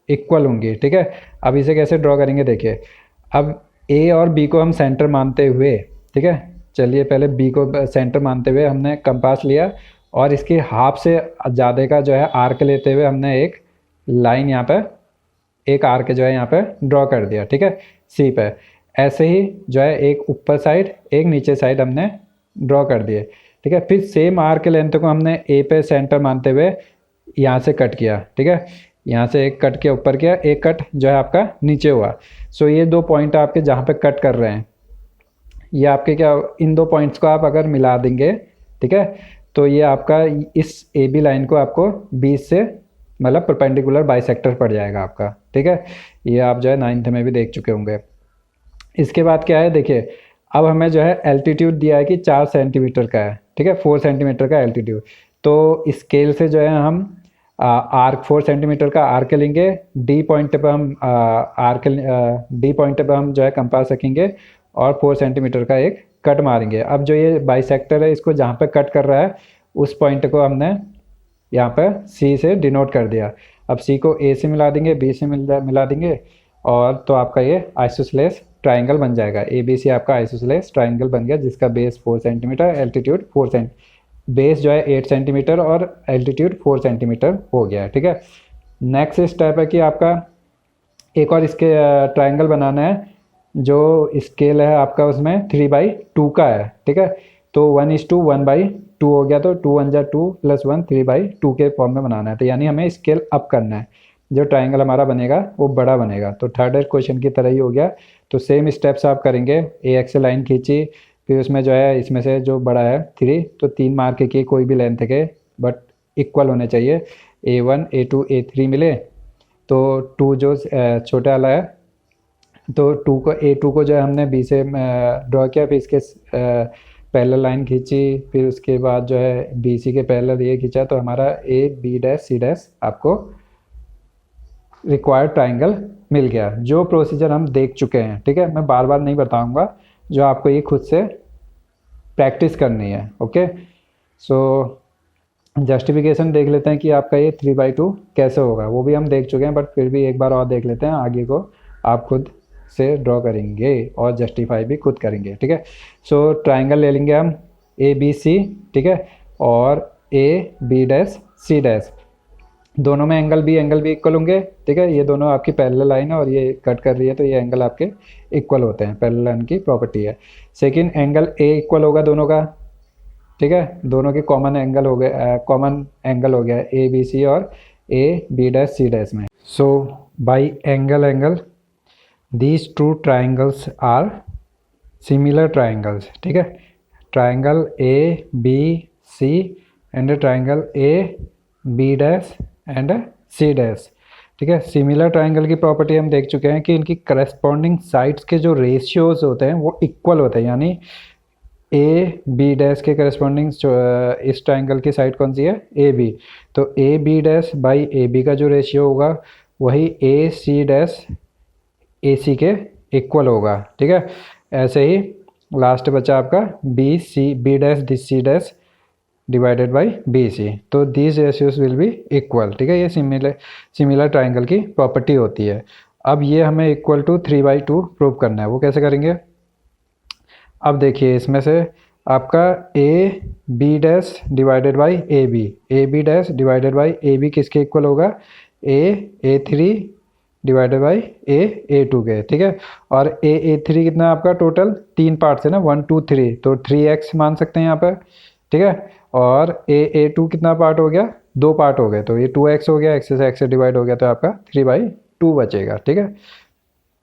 इक्वल होंगी, ठीक है। अब इसे कैसे ड्रॉ करेंगे, देखिए अब ए और बी को हम सेंटर मानते हुए, ठीक है, चलिए पहले बी को सेंटर मानते हुए हमने कंपास लिया और इसके हाफ से ज़्यादा का जो है आर्क लेते हुए हमने एक लाइन यहाँ पे, एक आर्क जो है यहाँ पे ड्रॉ कर दिया, ठीक है, सी पे। ऐसे ही जो है एक ऊपर साइड एक नीचे साइड हमने ड्रॉ कर दिए, ठीक है। फिर सेम आर्क लेंथ को हमने ए पे सेंटर मानते हुए यहाँ से कट किया, ठीक है, यहाँ से एक कट किया ऊपर किया, एक कट जो है आपका नीचे हुआ। सो ये दो पॉइंट आपके जहाँ पे कट कर रहे हैं, ये आपके क्या, इन दो पॉइंट्स को आप अगर मिला देंगे, ठीक है, तो ये आपका इस ए बी लाइन को आपको बीच से मतलब परपेंडिकुलर बाइसेक्टर पड़ जाएगा आपका, ठीक है। ये आप जो है 9th में भी देख चुके होंगे। इसके बाद क्या है, देखिए अब हमें जो है एल्टीट्यूड दिया है कि 4 सेंटीमीटर का है, ठीक है, 4 सेंटीमीटर का एल्टीट्यूड। तो स्केल से जो है हम आर्क 4 सेंटीमीटर का आर्क लेंगे, डी पॉइंट पर हम डी पॉइंट पर हम जो है कंपास रखेंगे और 4 सेंटीमीटर का एक कट मारेंगे। अब जो ये बाइसेक्टर है इसको जहाँ पे कट कर रहा है उस पॉइंट को हमने यहाँ पर सी से डिनोट कर दिया। अब सी को ए से मिला देंगे, बी से मिला देंगे और तो आपका ये आइसोसेलेस ट्राइंगल बन जाएगा। ए बी सी आपका आइसोसेलेस ट्राइंगल बन गया, जिसका base 4 centimetre, altitude 4 centimetre, base जो है 8 सेंटीमीटर और एल्टीट्यूड 4 सेंटीमीटर हो गया, ठीक है। नेक्स्ट स्टेप है कि आपका एक और इसके ट्राइंगल बनाना है। जो स्केल है आपका उसमें 3/2 का है, ठीक है, तो 1:1/2 हो गया, तो 2 1 2 + 1 3/2 के फॉर्म में बनाना है। तो यानी हमें स्केल अप करना है, जो ट्राइंगल हमारा बनेगा वो बड़ा बनेगा। तो थर्ड क्वेश्चन की तरह ही हो गया। तो सेम स्टेप्स आप करेंगे, ए एक्स लाइन खींची, फिर उसमें जो है इसमें से जो बड़ा है 3, तो 3 मार्क की कोई भी लेंथ के, बट इक्वल होने चाहिए। A1 A2 A3 मिले तो 2 जो छोटा वाला है, तो A2 को जो है हमने बी से ड्रॉ किया, फिर इसके पैरेलल लाइन खींची, फिर उसके बाद जो है बी सी के पैरेलल ये खींचा, तो हमारा A B' C' आपको रिक्वायर्ड ट्राइंगल मिल गया। जो प्रोसीजर हम देख चुके हैं, ठीक है, मैं बार बार नहीं बताऊंगा, जो आपको ये खुद से प्रैक्टिस करनी है, ओके। सो जस्टिफिकेशन देख लेते हैं कि आपका ये 3/2 कैसे होगा, वो भी हम देख चुके हैं, बट फिर भी एक बार और देख लेते हैं। आगे को आप खुद से ड्रॉ करेंगे और जस्टिफाई भी खुद करेंगे, ठीक है। सो ट्राइंगल ले लेंगे हम ABC, ठीक है, और AB', C', दोनों में एंगल भी इक्वल होंगे, ठीक है। ये दोनों आपकी पैरेलल लाइन है और ये कट कर रही है, तो ये एंगल आपके इक्वल होते हैं, पैरेलल लाइन की प्रॉपर्टी है। सेकंड एंगल A इक्वल होगा दोनों का, ठीक है, दोनों के कॉमन एंगल हो गया ABC और AB', में। So by angle these two triangles are similar triangles, ठीक है, triangle ABC and triangle AB' and C', ठीक है। सिमिलर ट्राइंगल की प्रॉपर्टी हम देख चुके हैं कि इनकी करस्पॉन्डिंग साइड्स के जो रेशियोज होते हैं वो इक्वल होते हैं, यानी AB' के करस्पॉन्डिंग इस ट्राइंगल की साइड कौन सी है, AB, तो AB'/AB का जो रेशियो होगा वही AC' AC के इक्वल होगा, ठीक है। ऐसे ही लास्ट बचा आपका B'/C' डिवाइडेड बाई BC, तो these ratios will be equal, ठीक है। ये सिमिलर ट्राइंगल की प्रॉपर्टी होती है। अब ये हमें इक्वल टू 3/2 प्रूव करना है, वो कैसे करेंगे। अब देखिए इसमें से आपका AB' divided by AB' divided by AB किसके इक्वल होगा, A3 डिवाइडेड बाई A2 के, ठीक है। और A3 कितना आपका टोटल 3 पार्ट्स है ना, 1 2 3, तो 3x मान सकते हैं यहाँ पर, ठीक है। और A2 कितना पार्ट हो गया, 2 पार्ट हो गए, तो ये 2x हो गया, x से x से डिवाइड हो गया, तो आपका 3/2 बचेगा। ठीक है,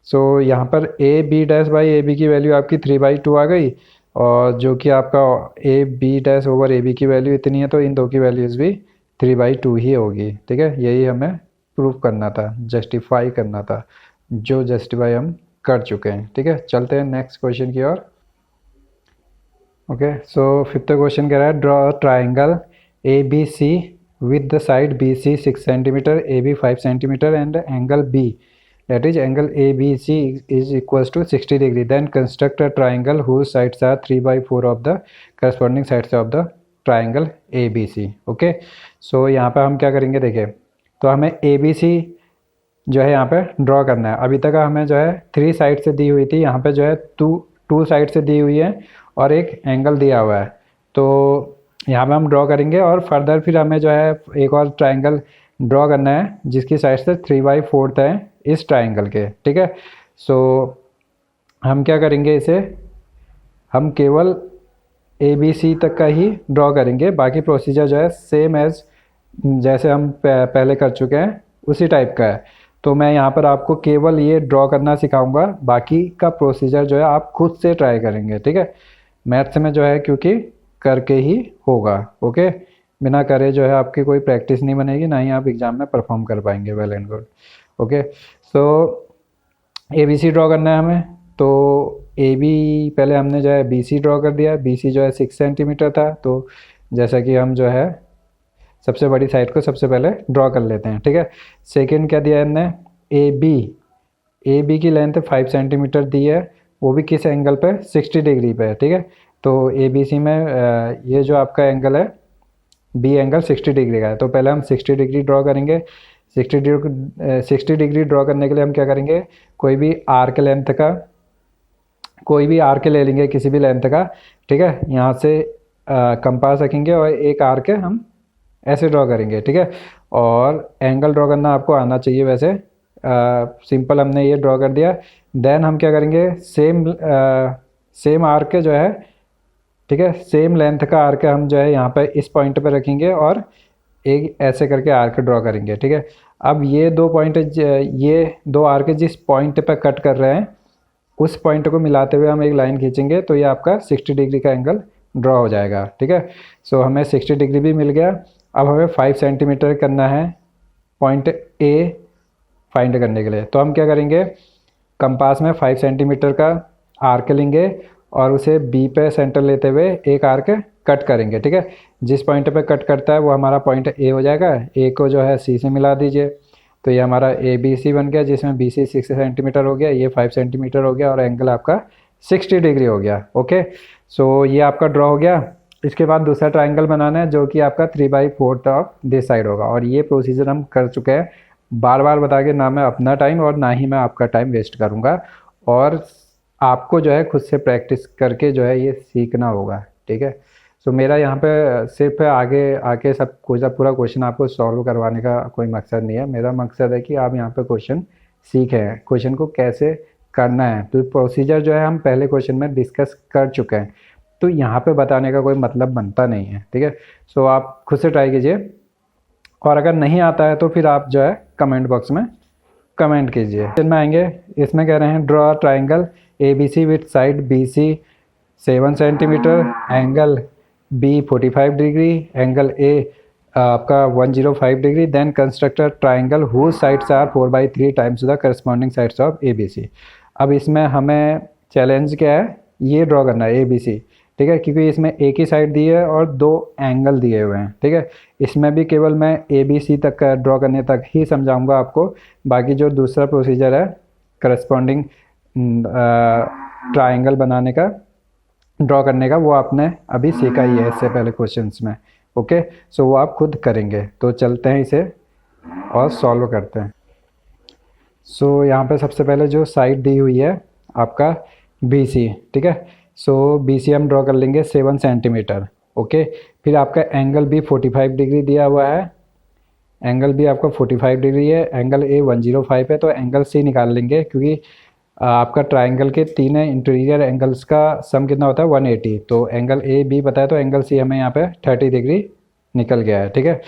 सो यहाँ पर A B dash by A B की वैल्यू आपकी 3/2 आ गई, और जो कि आपका A B dash over A B की वैल्यू इतनी है, तो इन दो की वैल्यूज़ भी 3/2 ही होगी। ठीक है, यही हमें प्रूफ करना था, जस्टिफाई करना था, जो जस्टिफाई हम कर चुके हैं। ठीक है, चलते हैं नेक्स्ट क्वेश्चन की ओर। ओके, सो फिफ्थ क्वेश्चन कह रहा है draw triangle A B C with the side B C 6 centimetre, A B 5 centimetre and angle B, that is angle ABC is equals to 60 degree, then construct a triangle whose sides are 3/4 of the corresponding sides of the triangle ABC। Okay, so यहाँ पे हम क्या करेंगे, देखिए, तो हमें ABC जो है यहाँ पे ड्रॉ करना है। अभी तक हमें जो है 3 साइड से दी हुई थी, यहाँ पे जो है टू साइड से दी हुई है और एक एंगल दिया हुआ है, तो यहाँ पे हम ड्रॉ करेंगे, और फर्दर फिर हमें जो है एक और ट्राइंगल ड्रॉ करना है जिसकी साइड से 3/4 है इस ट्राइंगल के। ठीक है, सो हम क्या करेंगे, इसे हम केवल ए बी सी तक का ही ड्रॉ करेंगे, बाकी प्रोसीजर जो है सेम एज जैसे हम पहले कर चुके हैं उसी टाइप का है। तो मैं यहाँ पर आपको केवल ये ड्रॉ करना सिखाऊंगा, बाकी का प्रोसीजर जो है आप खुद से ट्राई करेंगे। ठीक है, मैथ्स में जो है क्योंकि करके ही होगा। ओके, बिना करे जो है आपकी कोई प्रैक्टिस नहीं बनेगी, ना ही आप एग्ज़ाम में परफॉर्म कर पाएंगे। Well and good. Okay, so A B C draw करना है हमें, तो ए बी पहले हमने जो है बी सी ड्रॉ कर दिया, बी सी जो है 6 सेंटीमीटर था, तो जैसा कि हम जो है सबसे बड़ी साइड को सबसे पहले ड्रॉ कर लेते हैं। ठीक है, सेकेंड क्या दिया है हमने, ए बी की लेंथ 5 सेंटीमीटर दी है, वो भी किस एंगल पे, 60 डिग्री पे है। ठीक है, तो ए बी सी में ये जो आपका एंगल है बी एंगल 60 डिग्री का है, तो पहले हम 60 डिग्री ड्रॉ करेंगे। 60 डिग्री ड्रॉ करने के लिए हम क्या करेंगे, कोई भी आर्क ले लेंगे किसी भी लेंथ का। ठीक है, यहाँ से कंपास रखेंगे और एक आर्क हम ऐसे ड्रॉ करेंगे। ठीक है, और एंगल ड्रॉ करना आपको आना चाहिए वैसे। सिंपल हमने ये ड्रॉ कर दिया, देन हम क्या करेंगे, सेम आर्क जो है, ठीक है, सेम लेंथ का आर्क हम जो है यहाँ पे इस पॉइंट पे रखेंगे और एक ऐसे करके आर्क ड्रॉ करेंगे। ठीक है, अब ये दो आर्क जिस पॉइंट पे कट कर रहे हैं उस पॉइंट को मिलाते हुए हम एक लाइन खींचेंगे, तो ये आपका 60 डिग्री का एंगल ड्रॉ हो जाएगा। ठीक है, सो हमें 60 डिग्री भी मिल गया। अब हमें 5 सेंटीमीटर करना है पॉइंट ए फाइंड करने के लिए, तो हम क्या करेंगे, कंपास में 5 सेंटीमीटर का आर्क लेंगे और उसे बी पे सेंटर लेते हुए एक आर्क कट करेंगे। ठीक है, जिस पॉइंट पे कट करता है वो हमारा पॉइंट ए हो जाएगा, ए को जो है सी से मिला दीजिए, तो ये हमारा ए बी सी बन गया, जिसमें बी सी 6 सेंटीमीटर हो गया, ये 5 सेंटीमीटर हो गया, और एंगल आपका 60 डिग्री हो गया। ओके, सो ये आपका ड्रॉ हो गया। इसके बाद दूसरा ट्राइंगल बनाना है जो कि आपका 3/4 ऑफ दिस साइड होगा, और ये प्रोसीजर हम कर चुके हैं। बार बार बता के ना मैं अपना टाइम और ना ही मैं आपका टाइम वेस्ट करूँगा, और आपको जो है खुद से प्रैक्टिस करके जो है ये सीखना होगा। ठीक है, सो मेरा यहाँ पे सिर्फ आगे आके पूरा क्वेश्चन आपको सॉल्व करवाने का कोई मकसद नहीं है। मेरा मकसद है कि आप यहाँ पे क्वेश्चन सीखें, क्वेश्चन को कैसे करना है। तो प्रोसीजर जो है हम पहले क्वेश्चन में डिस्कस कर चुके हैं, तो यहाँ पे बताने का कोई मतलब बनता नहीं है। ठीक है, सो आप खुद से ट्राई कीजिए, और अगर नहीं आता है तो फिर आप जो है कमेंट बॉक्स में कमेंट कीजिए। इसमें आएंगे, इसमें कह रहे हैं draw triangle A B C with side B C 7 centimetre, angle B 45 degree, angle A आपका 105 degree, then construct a triangle whose sides are 4/3 times the corresponding sides of A B C. अब इसमें हमें challenge क्या है, ये draw करना है ए B सी। ठीक है, क्योंकि इसमें एक ही साइड दी है और 2 एंगल दिए हुए हैं। ठीक है, इसमें भी केवल मैं ए बी सी तक का ड्रॉ करने तक ही समझाऊंगा आपको, बाकी जो दूसरा प्रोसीजर है करस्पॉन्डिंग ट्राइंगल बनाने का, ड्रॉ करने का, वो आपने अभी सीखा ही है इससे पहले क्वेश्चंस में। ओके, सो वो आप खुद करेंगे। तो चलते हैं इसे और सॉल्व करते हैं। सो यहाँ पे सबसे पहले जो साइड दी हुई है आपका बी सी, ठीक है, सो बी सी हम ड्रॉ कर लेंगे 7 सेंटीमीटर। ओके, फिर आपका एंगल भी 45 डिग्री दिया हुआ है, एंगल भी आपका 45 डिग्री है, एंगल ए 105 है, तो एंगल सी निकाल लेंगे, क्योंकि आपका ट्राइंगल के तीन इंटीरियर एंगल्स का सम कितना होता है 180। तो एंगल ए बी पता है, तो एंगल सी हमें यहाँ पे 30 डिग्री निकल गया है, ठीक है।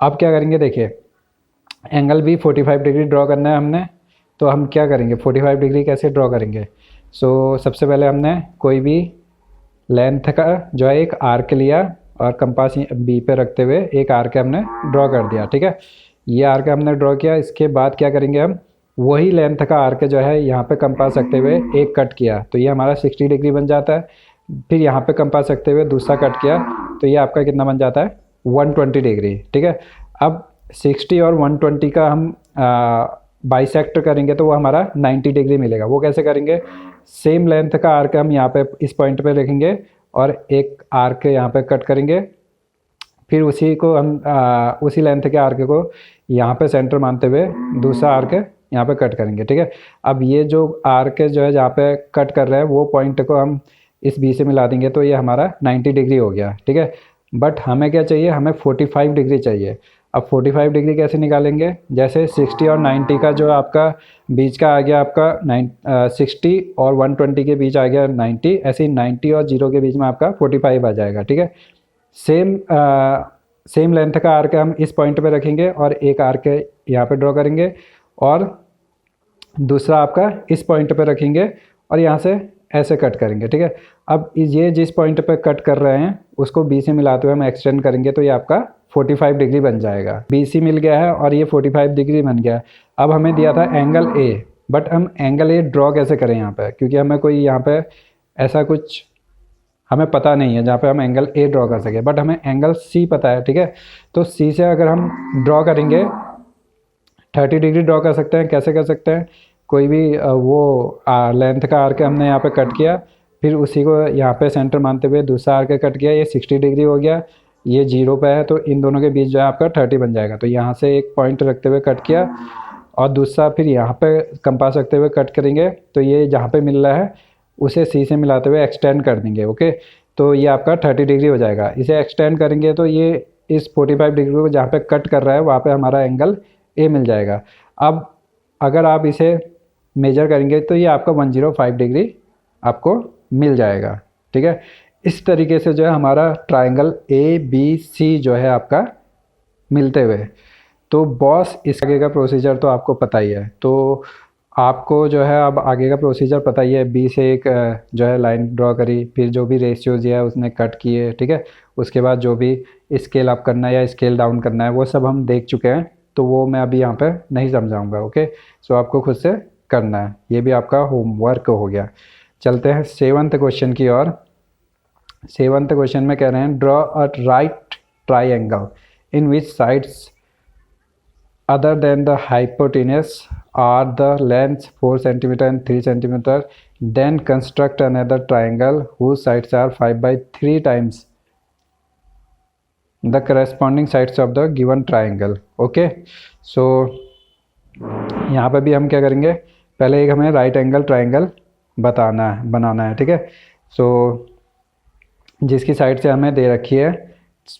अब क्या करेंगे, देखिए एंगल बी 45 डिग्री ड्रॉ करना है हमने। तो हम क्या करेंगे, 45 डिग्री कैसे ड्रॉ करेंगे। सबसे पहले हमने कोई भी लेंथ का जो है एक आर्क लिया और कंपास बी पे रखते हुए एक आर्क हमने ड्रॉ कर दिया, ठीक है। ये आर्क हमने ड्रॉ किया। इसके बाद क्या करेंगे, हम वही लेंथ का आर्क जो है यहाँ पे कंपास रखते हुए एक कट किया, तो ये हमारा 60 डिग्री बन जाता है। फिर यहाँ पे कंपास रखते हुए दूसरा कट किया, तो ये आपका कितना बन जाता है 120 डिग्री, ठीक है। अब 60 और 120 का हम बाइसेक्ट करेंगे तो वो हमारा 90 डिग्री मिलेगा। वो कैसे करेंगे, सेम लेंथ का आर्क हम यहाँ पे इस पॉइंट पे रखेंगे और एक आर्क यहाँ पे कट करेंगे। फिर उसी को हम उसी लेंथ के आर्क को यहाँ पे सेंटर मानते हुए दूसरा आर्क यहाँ पे कट करेंगे, ठीक है। अब ये जो आर्क जो है जहाँ पे कट कर रहे हैं वो पॉइंट को हम इस बी से मिला देंगे, तो ये हमारा 90 डिग्री हो गया, ठीक है। बट हमें क्या चाहिए, हमें 45 डिग्री चाहिए। अब 45 डिग्री कैसे निकालेंगे, जैसे 60 और 90 का जो आपका बीच का आ गया आपका 60 और 120 के बीच आ गया 90, ऐसे ही 90 और 0 के बीच में आपका 45 आ जाएगा, ठीक है। सेम लेंथ का आर्क हम इस पॉइंट पे रखेंगे और एक आर्क यहाँ पे ड्रॉ करेंगे और दूसरा आपका इस पॉइंट पे रखेंगे और यहाँ से ऐसे कट करेंगे, ठीक है। अब ये जिस पॉइंट पे कट कर रहे हैं उसको बी से मिलाते हुए हम एक्सटेंड करेंगे, तो ये आपका 45 डिग्री बन जाएगा। बी सी मिल गया है और ये 45 डिग्री बन गया। अब हमें दिया था एंगल ए, बट हम एंगल ए ड्रॉ कैसे करें यहाँ पे, क्योंकि हमें कोई यहाँ पे ऐसा कुछ हमें पता नहीं है जहाँ पे हम एंगल ए ड्रॉ कर सके, बट हमें एंगल सी पता है, ठीक है। तो सी से अगर हम ड्रॉ करेंगे 30 डिग्री ड्रॉ कर सकते हैं। कैसे कर सकते हैं, कोई भी लेंथ का आर्क हमने यहाँ पे कट किया, फिर उसी को यहाँ पे सेंटर मानते हुए दूसरा आर्क कट किया, ये 60 डिग्री हो गया, ये 0 पे है, तो इन दोनों के बीच जो है आपका 30 बन जाएगा। तो यहाँ से एक पॉइंट रखते हुए कट किया और दूसरा फिर यहाँ पे कंपास रखते हुए कट करेंगे, तो ये जहाँ पे मिल रहा है उसे सी से मिलाते हुए एक्सटेंड कर देंगे, ओके। तो ये आपका 30 डिग्री हो जाएगा। इसे एक्सटेंड करेंगे तो ये इस 45 डिग्री को जहाँ पे कट कर रहा है वहाँ पे हमारा एंगल ए मिल जाएगा। अब अगर आप इसे मेजर करेंगे तो ये आपका 105 डिग्री आपको मिल जाएगा, ठीक है। इस तरीके से जो है हमारा ट्राइंगल ए बी सी जो है आपका मिलते हुए। तो बॉस इस आगे का प्रोसीजर तो आपको पता ही है, तो आपको जो है अब आगे का प्रोसीजर पता ही है। बी से एक जो है लाइन ड्रॉ करी, फिर जो भी रेशियोज है उसने कट किए, ठीक है। उसके बाद जो भी स्केल अप करना है या स्केल डाउन करना है वो सब हम देख चुके हैं, तो वो मैं अभी यहाँ पे नहीं समझाऊंगा, ओके। सो आपको खुद से करना है, ये भी आपका होमवर्क हो गया। चलते हैं 7th क्वेश्चन की ओर। 7th क्वेश्चन में कह रहे हैं draw a right triangle in which sides other than the hypotenuse are the lengths 4 cm and 3 cm, then construct another triangle whose sides are 5 by 3 times the corresponding sides of the given triangle, okay। so यहाँ पे भी हम क्या करेंगे, पहले एक हमें right angle triangle बनाना है, ठीक है। जिसकी साइड से हमें दे रखी है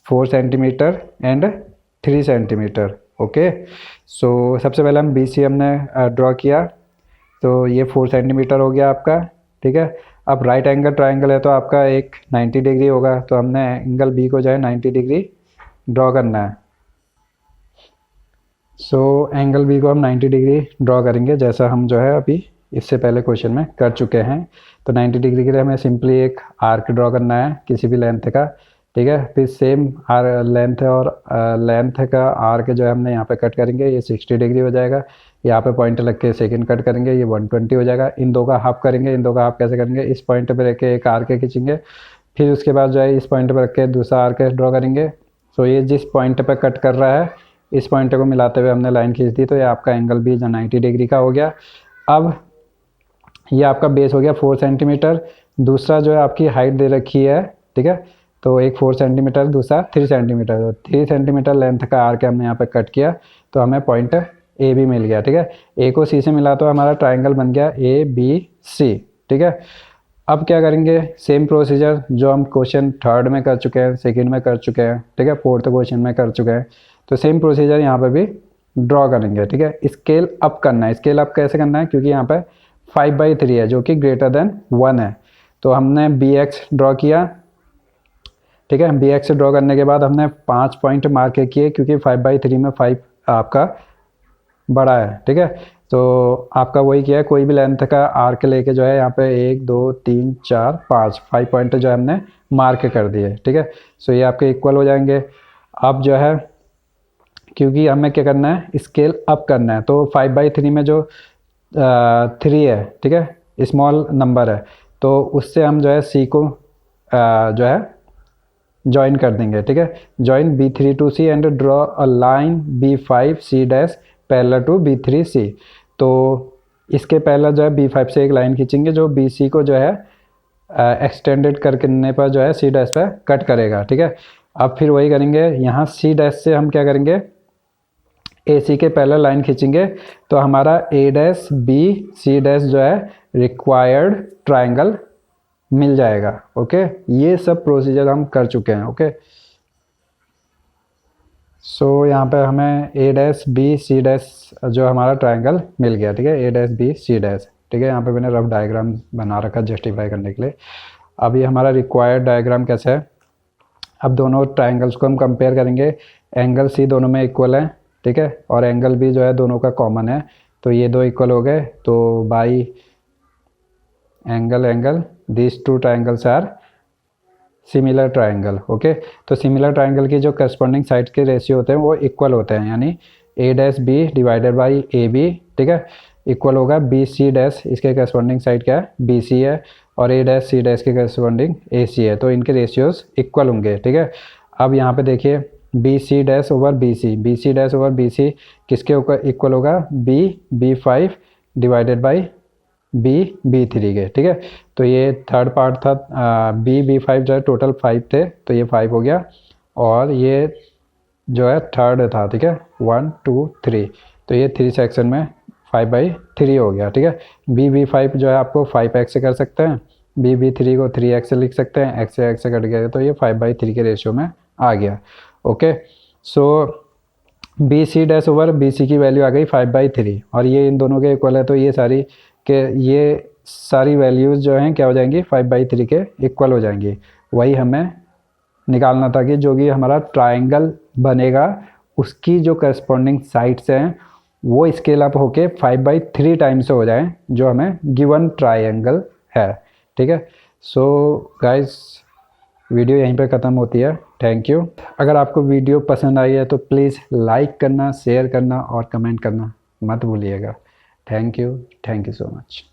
4 सेंटीमीटर एंड 3 सेंटीमीटर, ओके। सबसे पहले हम बी सी हमने ड्रॉ किया, तो ये 4 सेंटीमीटर हो गया आपका, ठीक है। अब राइट एंगल ट्राइंगल है तो आपका एक 90 डिग्री होगा, तो हमने एंगल बी को जो है 90 डिग्री ड्रॉ करना है। एंगल बी को हम 90 डिग्री ड्रॉ करेंगे, जैसा हम जो है अभी इससे पहले क्वेश्चन में कर चुके हैं। तो 90 डिग्री के लिए हमें सिंपली एक आर्क ड्रॉ करना है किसी भी लेंथ का, ठीक है। फिर सेम लेंथ और लेंथ का आर्क जो है हमने यहाँ पे कट करेंगे, ये 60 डिग्री हो जाएगा। यहाँ पे पॉइंट लग के सेकेंड कट करेंगे, ये 120 हो जाएगा। इन दो का हाफ करेंगे, इन दो का हाफ कैसे करेंगे, इस पॉइंट पे रख के एक आर्क खींचेंगे, फिर उसके बाद जो है इस पॉइंट पे रख के दूसरा आर्क ड्रॉ करेंगे। ये जिस पॉइंट पे कट कर रहा है इस पॉइंट को मिलाते हुए हमने लाइन खींच दी, तो ये आपका एंगल भी 90 डिग्री का हो गया। अब ये आपका बेस हो गया 4 सेंटीमीटर, दूसरा जो है आपकी हाइट दे रखी है, ठीक है। तो एक 4 सेंटीमीटर, दूसरा 3 सेंटीमीटर, तो 3 सेंटीमीटर लेंथ का आर्क हमने यहाँ पे कट किया, तो हमें पॉइंट ए भी मिल गया, ठीक है। ए को सी से मिला तो हमारा ट्राइंगल बन गया ए बी सी, ठीक है। अब क्या करेंगे, सेम प्रोसीजर जो हम क्वेश्चन 3rd में कर चुके हैं, 2nd में कर चुके हैं, ठीक है, 4th क्वेश्चन में कर चुके हैं, तो सेम प्रोसीजर यहाँ पे भी ड्रॉ करेंगे, ठीक है। स्केल अप करना है। स्केल अप कैसे करना है, क्योंकि यहाँ पे 5/3 है जो कि ग्रेटर देन 1 है। तो हमने बी एक्स ड्रॉ किया, ठीक है। बी एक्स ड्रॉ करने के बाद हमने 5 पॉइंट मार्क किए क्योंकि 5/3 में 5 आपका बड़ा है, ठीक है। तो आपका वही किया है, कोई भी लेंथ का आर्क लेके जो है यहाँ पे 1 2 3 4 5 पॉइंट जो है हमने मार्क कर दिए, ठीक है। सो ये आपके इक्वल हो जाएंगे। अब जो है क्योंकि हमें क्या करना है, स्केल अप करना है, तो 5/3 में जो 3 है, ठीक है, स्मॉल नंबर है, तो उससे हम जो है सी को जो है ज्वाइन कर देंगे, ठीक है। Join B3 to C and draw a line B5 C dash parallel to B3 C। तो इसके पहले जो है B5 से एक लाइन खींचेंगे जो BC को जो है एक्सटेंडेड करने पर जो है C डैश पे कट करेगा, ठीक है। अब फिर वही करेंगे, यहाँ C डैश से हम क्या करेंगे, AC के पैरेलल लाइन खींचेंगे, तो हमारा A dash B C dash जो है रिक्वायर्ड ट्राइंगल मिल जाएगा, ओके। ये सब प्रोसीजर हम कर चुके हैं, ओके। सो यहाँ पे हमें A dash B C dash जो हमारा ट्राइंगल मिल गया, ठीक है, A dash B C dash, ठीक है। यहाँ पे मैंने रफ डायग्राम बना रखा जस्टिफाई करने के लिए। अब ये हमारा रिक्वायर्ड डायग्राम कैसे है, अब दोनों ट्राइंगल्स को हम कंपेयर करेंगे, एंगल C दोनों में इक्वल है, ठीक है, और एंगल B जो है दोनों का कॉमन है, तो ये दो इक्वल हो गए, तो by angle this two triangles are similar triangle, okay. तो सिमिलर ट्राइंगल की जो करस्पॉन्डिंग साइड के रेशियो होते हैं वो इक्वल होते हैं, यानी A dash B divided by AB, ठीक है, इक्वल होगा BC डैश, इसके करस्पॉन्डिंग साइड क्या है BC है, और A डैश C डैश के करस्पॉन्डिंग AC है, तो इनके रेशियोज इक्वल होंगे, ठीक है। अब यहाँ पे देखिए BC dash over BC dash over BC किसके इक्वल होगा, B5 डिवाइडेड बाई B3 के, ठीक है। तो ये थर्ड पार्ट था, B5 जो है टोटल 5 थे, तो ये 5 हो गया, और ये जो है थर्ड था, ठीक है, 1 2 3, तो ये 3 सेक्शन में 5/3 हो गया, ठीक है। B5 जो है आपको 5x से कर सकते हैं, B3 को 3x से लिख सकते हैं, x से कट गया, तो ये 5/3 के रेशियो में आ गया, ओके। सो BC डैश ओवर BC की वैल्यू आ गई 5/3, और ये इन दोनों के इक्वल है, तो ये सारी वैल्यूज़ जो हैं क्या हो जाएंगी, 5/3 के इक्वल हो जाएंगी। वही हमें निकालना था कि जो भी हमारा ट्राइंगल बनेगा उसकी जो करस्पॉन्डिंग साइड्स हैं वो स्केल अप होके 5/3 टाइम्स हो जाए जो हमें गिवन ट्राइंगल है, ठीक है। सो गाइस, वीडियो यहीं पे ख़त्म होती है, थैंक यू। अगर आपको वीडियो पसंद आई है तो प्लीज़ लाइक करना, शेयर करना और कमेंट करना मत भूलिएगा। Thank you so much.